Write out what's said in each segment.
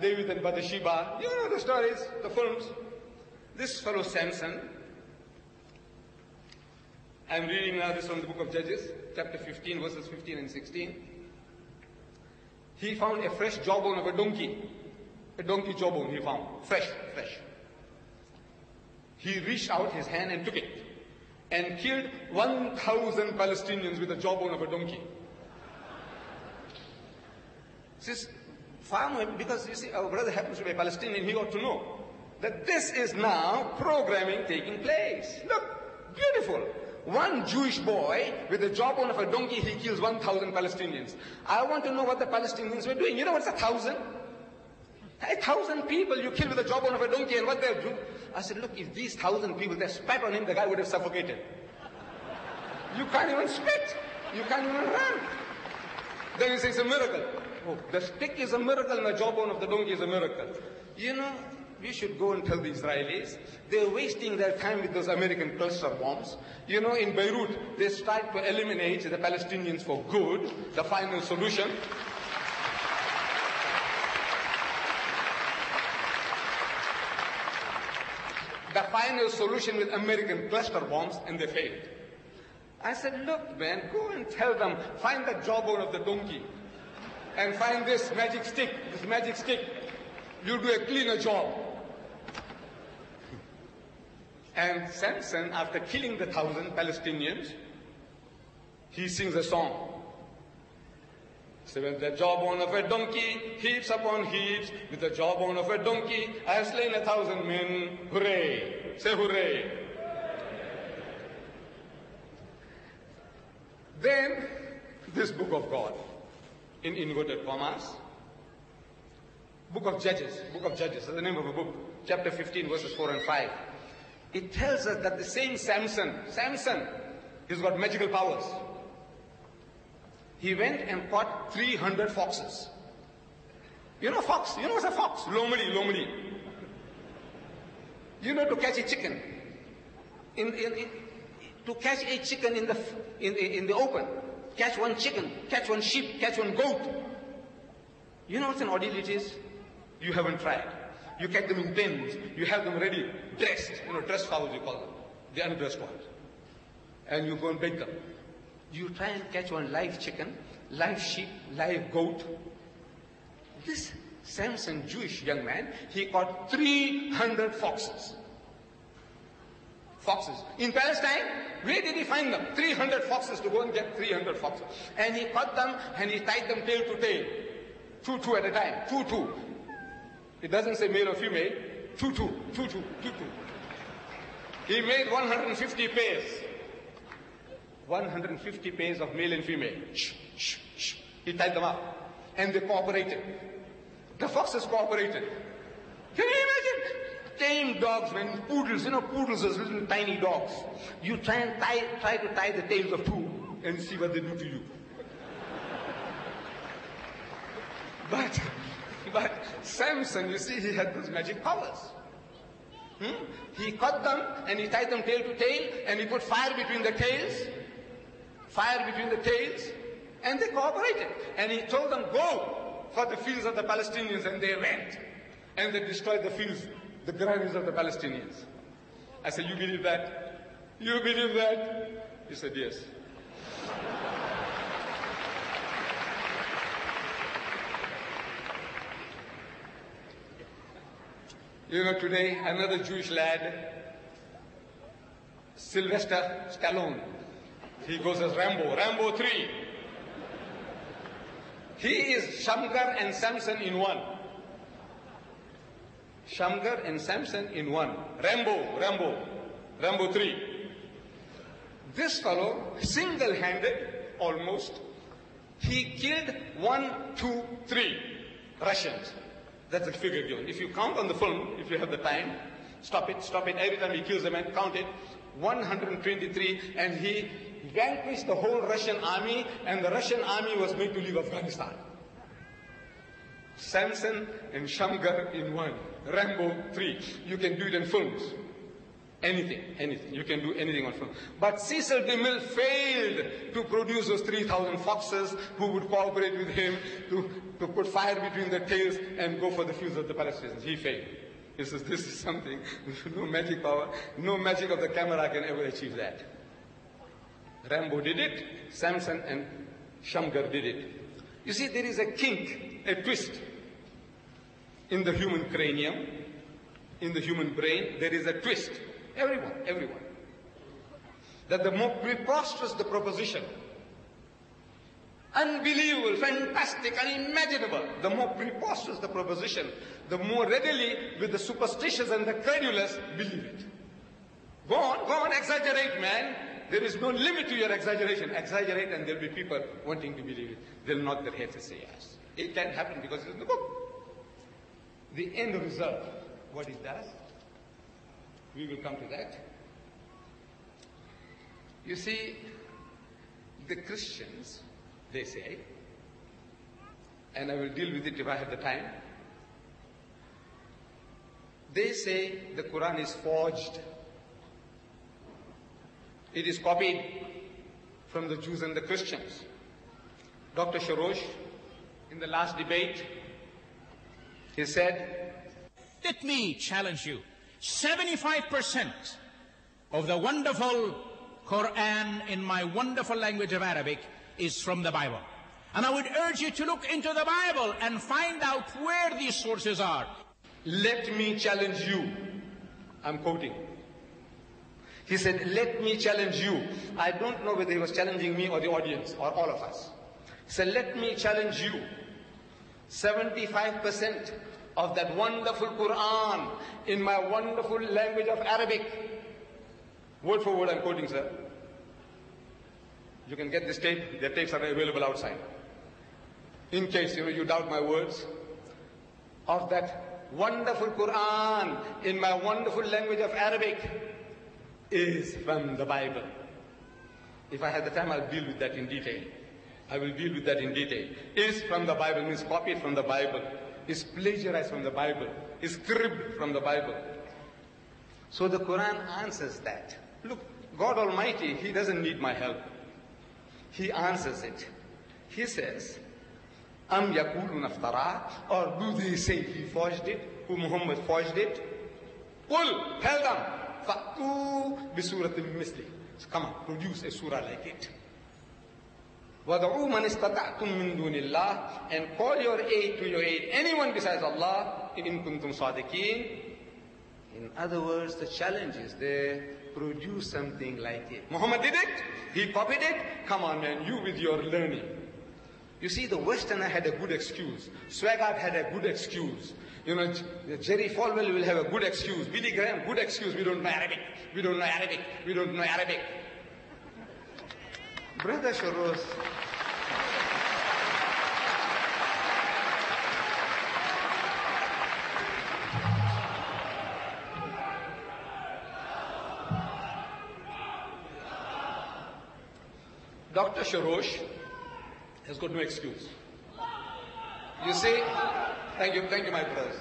David and Bathsheba, you know the stories, the films. This fellow Samson, I'm reading now this from the book of Judges, chapter 15, verses 15 and 16. He found a fresh jawbone of a donkey jawbone he found, fresh. He reached out his hand and took it, and killed 1,000 Palestinians with the jawbone of a donkey. This farmer, because you see, our brother happens to be a Palestinian, he ought to know that this is now programming taking place. Look, beautiful. One Jewish boy with the jawbone of a donkey, he kills 1,000 Palestinians. I want to know what the Palestinians were doing. You know what's 1,000? 1,000 people you kill with the jawbone of a donkey, and what they'll do? I said, look, if these 1,000 people, they spat on him, the guy would have suffocated. You can't even spit. You can't even run. Then he says, it's a miracle. Oh, the stick is a miracle and the jawbone of the donkey is a miracle. You know, we should go and tell the Israelis, they're wasting their time with those American cluster bombs. You know, in Beirut, they start to eliminate the Palestinians for good, the final solution. The final solution with American cluster bombs, and they failed. I said, look, man, go and tell them, find the jawbone of the donkey, and find this magic stick. You'll do a cleaner job. And Samson, after killing the 1,000 Palestinians, he sings a song. So with the jawbone of a donkey, heaps upon heaps, with the jawbone of a donkey, I have slain 1,000 men. Hooray! Say hooray! Then, this book of God, in inverted commas, book of Judges, is the name of a book, chapter 15, verses 4 and 5. It tells us that the same Samson, he's got magical powers. He went and caught 300 foxes. You know fox? You know what's a fox? Lomeli. You know, to catch a chicken. To catch a chicken in the open. Catch one chicken, catch one sheep, catch one goat. You know what an ordeal it is? You haven't tried. You catch them in pens. You have them ready, dressed. You know, dressed fowls you call them. The undressed ones. And you go and bake them. You try and catch one live chicken, live sheep, live goat. This Samson, Jewish young man, he caught 300 foxes. In Palestine, where did he find them? 300 foxes, to go and get 300 foxes. And he caught them and he tied them tail to tail. Two at a time. Two. It doesn't say male or female. Two. He made 150 pairs. 150 pairs of male and female. He tied them up. And they cooperated. The foxes cooperated. Can you imagine? Tame dogs, man, poodles, you know, poodles, those little tiny dogs. You try to tie the tails of two and see what they do to you. But Samson, you see, he had those magic powers. He caught them and he tied them tail to tail and he put fire between the tails, and they cooperated. And he told them, go for the fields of the Palestinians, and they went. And they destroyed the fields, the granaries of the Palestinians. I said, you believe that? You believe that? He said, yes. You know, today, another Jewish lad, Sylvester Stallone, he goes as Rambo 3. He is Shamgar and Samson in one. Shamgar and Samson in one. Rambo 3. This fellow, single-handed, almost, he killed 1, 2, 3 Russians. That's the figure given. If you count on the film, if you have the time, stop it. Every time he kills a man, count it. 123, and he vanquished the whole Russian army, and the Russian army was made to leave Afghanistan. Samson and Shamgar in one. Rambo 3. You can do it in films. Anything. You can do anything on film. But Cecil DeMille failed to produce those 3,000 foxes who would cooperate with him to to put fire between their tails and go for the fuse of the Palestinians. He failed. He says, this is something, no magic power, no magic of the camera can ever achieve that. Rambo did it, Samson and Shamgar did it. You see, there is a kink, a twist in the human cranium, in the human brain. There is a twist. Everyone. That the more preposterous the proposition, unbelievable, fantastic, unimaginable, the more preposterous the proposition, the more readily will the superstitious and the credulous believe it. Go on, exaggerate, man. There is no limit to your exaggeration. Exaggerate and there will be people wanting to believe it. They'll nod their heads and say yes. It can happen because it's in the book. The end result, what it does, we will come to that. You see, the Christians, they say, and I will deal with it if I have the time, they say the Quran is forged. It is copied from the Jews and the Christians. Dr. Sharosh, in the last debate, he said, let me challenge you. 75% of the wonderful Quran in my wonderful language of Arabic is from the Bible. And I would urge you to look into the Bible and find out where these sources are. Let me challenge you. I'm quoting. He said, let me challenge you. I don't know whether he was challenging me or the audience or all of us. He said, let me challenge you. 75% of that wonderful Quran in my wonderful language of Arabic. Word for word I'm quoting, sir. You can get this tape. The tapes are available outside. In case you doubt my words. Of that wonderful Quran in my wonderful language of Arabic is from the Bible. If I have the time, I'll deal with that in detail. I will deal with that in detail. Is from the Bible means copied from the Bible. Is plagiarized from the Bible. Is cribbed from the Bible. So the Quran answers that. Look, God Almighty, He doesn't need my help. He answers it. He says, Am yakulun aftara, or do they say he forged it? Who Muhammad forged it? Qul, tell them, fa'tu bisuratin misli. So come on, produce a surah like it. وَدَعُوا مَنِ اسْتَطَعْتُم مِّن دُونِ اللَّهِ, and call your aid to your aid, anyone besides Allah, in kuntum sadiqeen. In other words, the challenge is there, produce something like it. Muhammad did it, he copied it, come on man, you with your learning. You see, the Westerner had a good excuse, Swaggart had a good excuse, Jerry Falwell will have a good excuse, Billy Graham, good excuse, we don't know Arabic, we don't know Arabic, we don't know Arabic. Brother Sharosh, Dr. Sharosh has got no excuse. You see, thank you my brothers.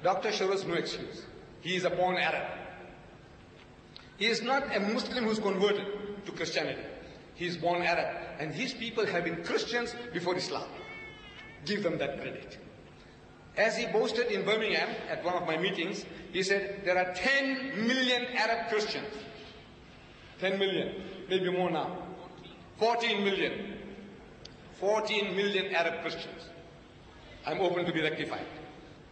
Dr. Sharosh, no excuse. He is a born Arab. He is not a Muslim who's converted to Christianity. He is born Arab. And his people have been Christians before Islam. Give them that credit. As he boasted in Birmingham at one of my meetings, he said, there are 10 million Arab Christians. 10 million, maybe more now. 14 million. 14 million Arab Christians. I'm open to be rectified.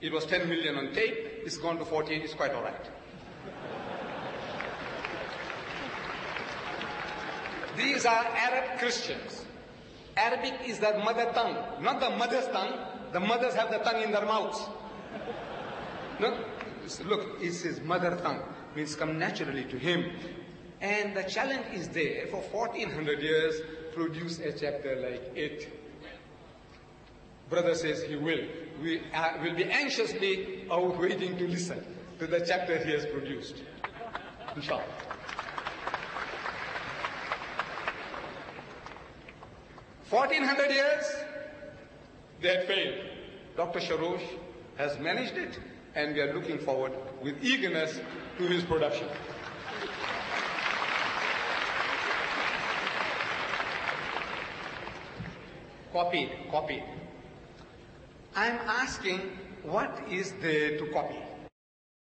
It was 10 million on tape, it's gone to 14, it's quite all right. These are Arab Christians. Arabic is their mother tongue, not the mother's tongue. The mothers have the tongue in their mouths. No? Look, it's his mother tongue. Means come naturally to him. And the challenge is there for 1400 years, produce a chapter like it. Brother says he will. We will be anxiously waiting to listen to the chapter he has produced. Inshallah. $1,400 years, they had failed. Dr. Sharosh has managed it, and we are looking forward with eagerness to his production. Copied. I'm asking, what is there to copy?